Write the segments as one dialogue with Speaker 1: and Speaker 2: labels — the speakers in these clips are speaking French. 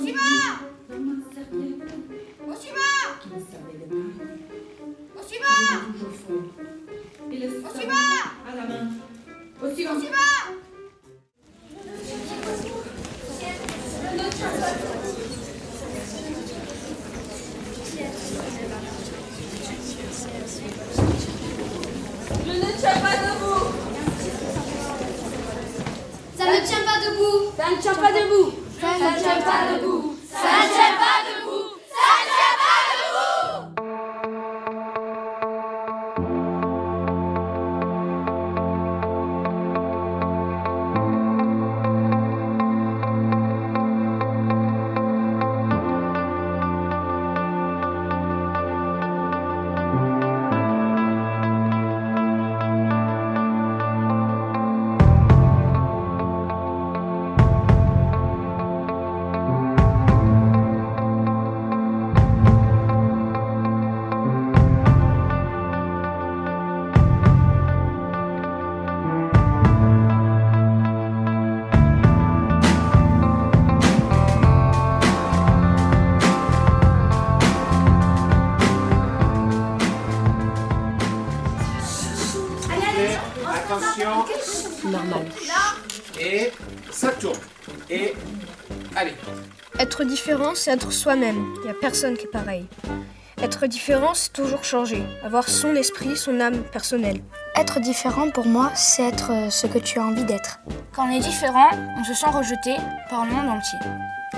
Speaker 1: Ça ne tient pas debout. Ça ne tient pas debout. Ça ne tient pas debout. Ça ne tient pas debout. Ça ne tient pas debout.
Speaker 2: Attention.
Speaker 3: Normal.
Speaker 2: Et ça tourne. Et allez.
Speaker 4: Être différent, c'est être soi-même. Il n'y a personne qui est pareil. Être différent, c'est toujours changer. Avoir son esprit, son âme personnelle.
Speaker 5: Être différent, pour moi, c'est être ce que tu as envie d'être.
Speaker 6: Quand on est différent, on se sent rejeté par le monde entier.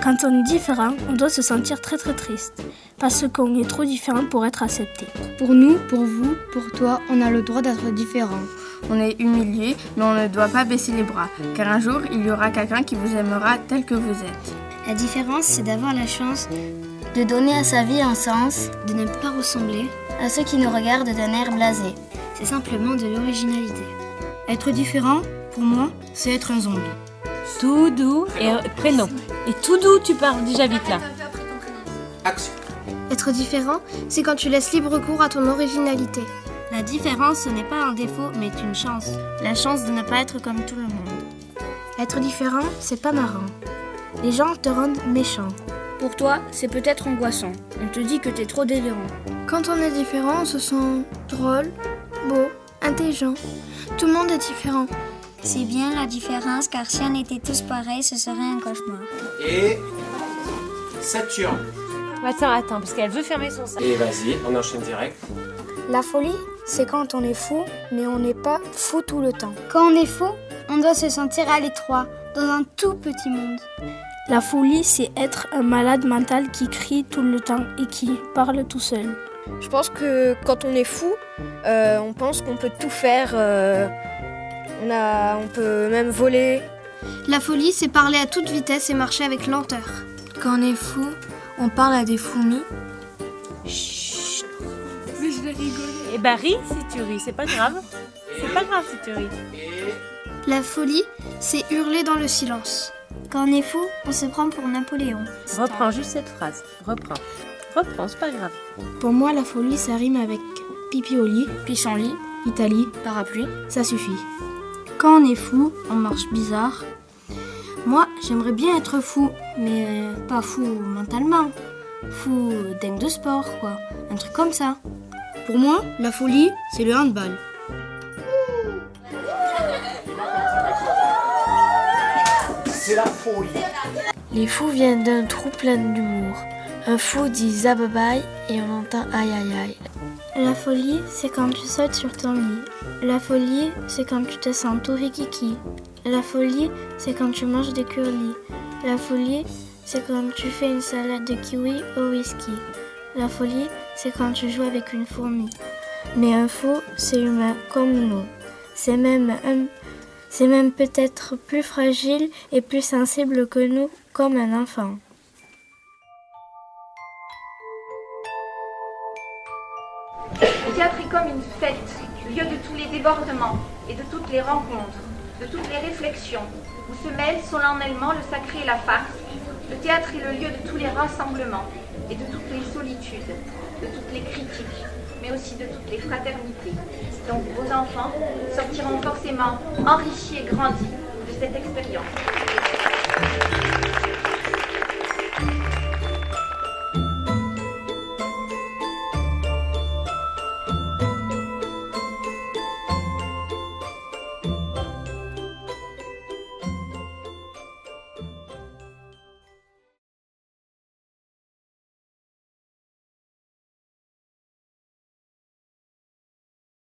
Speaker 7: Quand on est différent, on doit se sentir très très triste, parce qu'on est trop différent pour être accepté.
Speaker 8: Pour nous, pour vous, pour toi, on a le droit d'être différent.
Speaker 9: On est humilié, mais on ne doit pas baisser les bras, car un jour, il y aura quelqu'un qui vous aimera tel que vous êtes.
Speaker 5: La différence, c'est d'avoir la chance de donner à sa vie un sens, de ne pas ressembler à ceux qui nous regardent d'un air blasé. C'est simplement de l'originalité.
Speaker 8: Être différent, pour moi, c'est être un zombie.
Speaker 3: Toudou et prénom. Et Toudou, tu parles déjà vite là.
Speaker 2: Action.
Speaker 4: Être différent, c'est quand tu laisses libre cours à ton originalité.
Speaker 5: La différence, ce n'est pas un défaut, mais une chance. La chance de ne pas être comme tout le monde.
Speaker 4: Être différent, c'est pas marrant. Les gens te rendent méchant.
Speaker 6: Pour toi, c'est peut-être angoissant. On te dit que t'es trop délirant.
Speaker 4: Quand on est différent, on se sent drôle, beau, intelligent. Tout le monde est différent.
Speaker 5: C'est bien la différence, car si on était tous pareils, ce serait un cauchemar.
Speaker 2: Et Saturne.
Speaker 3: Attends, parce qu'elle veut fermer son sac.
Speaker 2: Et vas-y, on enchaîne direct.
Speaker 5: La folie, c'est quand on est fou, mais on n'est pas fou tout le temps.
Speaker 8: Quand on est fou, on doit se sentir à l'étroit, dans un tout petit monde.
Speaker 7: La folie, c'est être un malade mental qui crie tout le temps et qui parle tout seul.
Speaker 4: Je pense que quand on est fou, on pense qu'on peut tout faire. On peut même voler.
Speaker 8: La folie, c'est parler à toute vitesse et marcher avec lenteur.
Speaker 5: Quand on est fou, on parle à des fourmis.
Speaker 3: Chut. Mais je vais rigoler. Eh ben ris si tu ris, c'est pas grave. C'est pas grave si tu ris.
Speaker 8: La folie, c'est hurler dans le silence.
Speaker 5: Quand on est fou, on se prend pour Napoléon.
Speaker 3: Reprends juste cette phrase. Reprends, c'est pas grave.
Speaker 4: Pour moi, la folie, ça rime avec pipi au lit,
Speaker 6: Pissenlit,
Speaker 4: Italie,
Speaker 6: parapluie.
Speaker 4: ça suffit.
Speaker 8: Quand on est fou, on marche bizarre. Moi, j'aimerais bien être fou, mais pas fou mentalement. Fou dingue de sport, quoi. Un truc comme ça. Pour moi, la folie, c'est le handball.
Speaker 2: C'est la folie.
Speaker 5: Les fous viennent d'un trou plein d'humour. Un fou dit zababaï et on entend aïe aïe aïe. La folie, c'est quand tu sautes sur ton lit. La folie, c'est quand tu te sens tout rikiki. La folie, c'est quand tu manges des curlis. La folie, c'est quand tu fais une salade de kiwi au whisky. La folie, c'est quand tu joues avec une fourmi. Mais un fou, c'est humain comme nous. C'est même peut-être plus fragile et plus sensible que nous, comme un enfant.
Speaker 10: Le théâtre est comme une fête, lieu de tous les débordements et de toutes les rencontres, de toutes les réflexions, où se mêlent solennellement le sacré et la farce. Le théâtre est le lieu de tous les rassemblements et de toutes les solitudes, de toutes les critiques, mais aussi de toutes les fraternités. Donc vos enfants sortiront forcément enrichis et grandis de cette expérience.